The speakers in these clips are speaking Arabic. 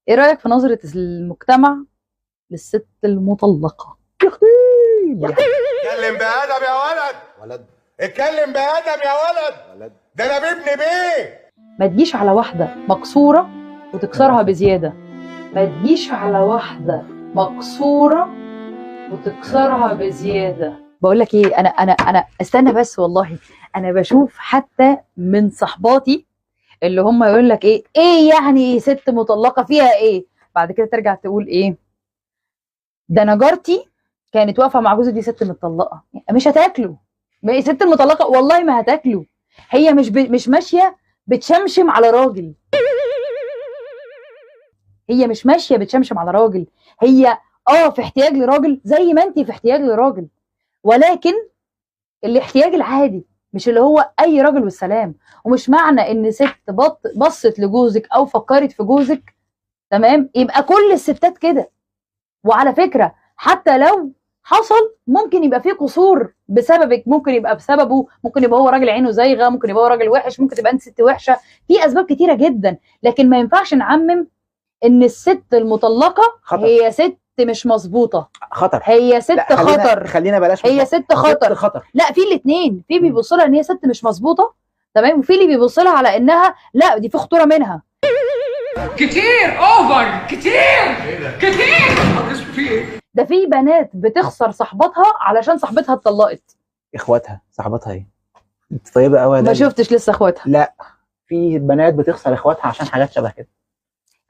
ايه رأيك في نظرة المجتمع للست المطلقة؟ يا اختي اتكلم بأدب يا ولد. اتكلم بأدب يا ولد. ده انا بابن بيه. ما تجيش على واحدة مكسورة وتكسرها بزيادة. ما تجيش على واحدة مكسورة وتكسرها بزيادة. بقول لك ايه، انا استنى بس، والله انا بشوف حتى من صحباتي اللي هم يقول لك ايه يعني ست مطلقة فيها ايه، بعد كده ترجع تقول ايه ده انا جارتي كانت واقفه مع جوزي، دي ست مطلقه. مش هتاكله، ست المطلقه والله ما هتاكله. هي مش ماشيه بتشمشم على راجل. هي مش ماشيه بتشمشم على راجل. هي في احتياج لراجل زي ما انت في احتياج لراجل، ولكن الاحتياج العادي، مش اللي هو اي راجل والسلام. ومش معنى ان ست بصت لجوزك او فكرت في جوزك تمام يبقى كل الستات كده. وعلى فكرة حتى لو حصل ممكن يبقى فيه قصور بسببك، ممكن يبقى بسببه، ممكن يبقى هو راجل عينه زايغة، ممكن يبقى هو راجل وحش، ممكن تبقى انت ست وحشة، في اسباب كتيرة جدا. لكن ما ينفعش نعمم ان الست المطلقة خطر. هي ست مش مظبوطة، خطر. هي ست لا خطر. خلينا بلاش هي ست خطر. خطر. لا، في الاثنين، في بيبص لها ان هي ست مش مظبوطة تمام، وفي اللي بيبص لها على انها لا دي في خطورة منها. كتير اوفر كتير ده في بنات بتخسر صاحبتها علشان صاحبتها اتطلقت. اخواتها صاحبتها ايه؟ انت طيبه قوي. ما شفتش لسه اخواتها. لا، في بنات بتخسر اخواتها عشان حاجات شبه كده.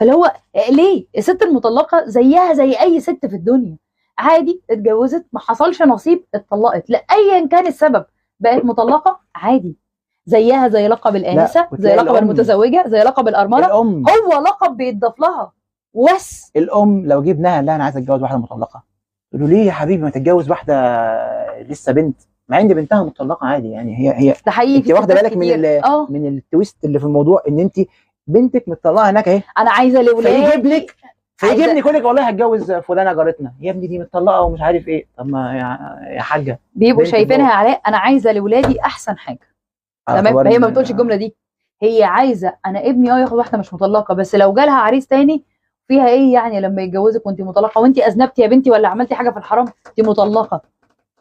اللي هو ليه الست المطلقه زيها زي اي ست في الدنيا، عادي اتجوزت ما حصلش نصيب اتطلقت، لا ايا كان السبب بقت مطلقه عادي، زيها زي لقب الانسه، زي لقب المتزوجه، زي لقب الارمله. الام هو لقب بيتضاف لها بس. الام لو جبناها لا انا عايز اتجوز واحده مطلقه، تقول له ليه يا حبيبي ما تتجوز واحده لسه بنت، مع ان بنتها مطلقه عادي. يعني هي ده حقيقي. انت واخده بالك من التويست اللي في الموضوع، ان انت بنتك مطلقه هناك اهي، انا عايزه لاولادي، فيجيب لك يقول لك والله هتجوز فلانه جارتنا، يا ابني دي مطلقه ومش عارف ايه. طب ما يا حاجه بيبقوا شايفينها علاء انا عايزه لاولادي احسن حاجه تمام. هي ما بتقولش الجمله دي، هي عايزه انا ابني ياخد واحده مش مطلقه، بس لو جالها عريس تاني فيها ايه يعني لما يتجوزك وانت مطلقه، وانت اذنبتي يا بنتي ولا عملتي حاجه في الحرام انت مطلقه.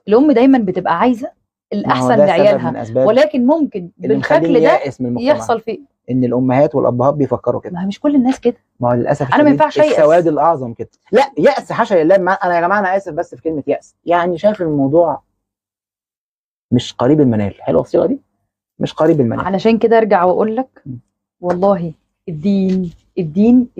الام دايما بتبقى عايزه الاحسن لعيالها، ولكن ممكن بالشكل ده يحصل فيه ان الامهات والابهات بيفكروا كده. ما مش كل الناس كده، ما هو للاسف انا ما ينفعش يأس. السواد الاعظم كده. لا يأس حاشا لله. انا يا جماعه انا اسف بس في كلمه يأس، يعني شايف الموضوع مش قريب المنال. حلوه الصيغه دي، مش قريب المنال. علشان كده ارجع واقول لك والله الدين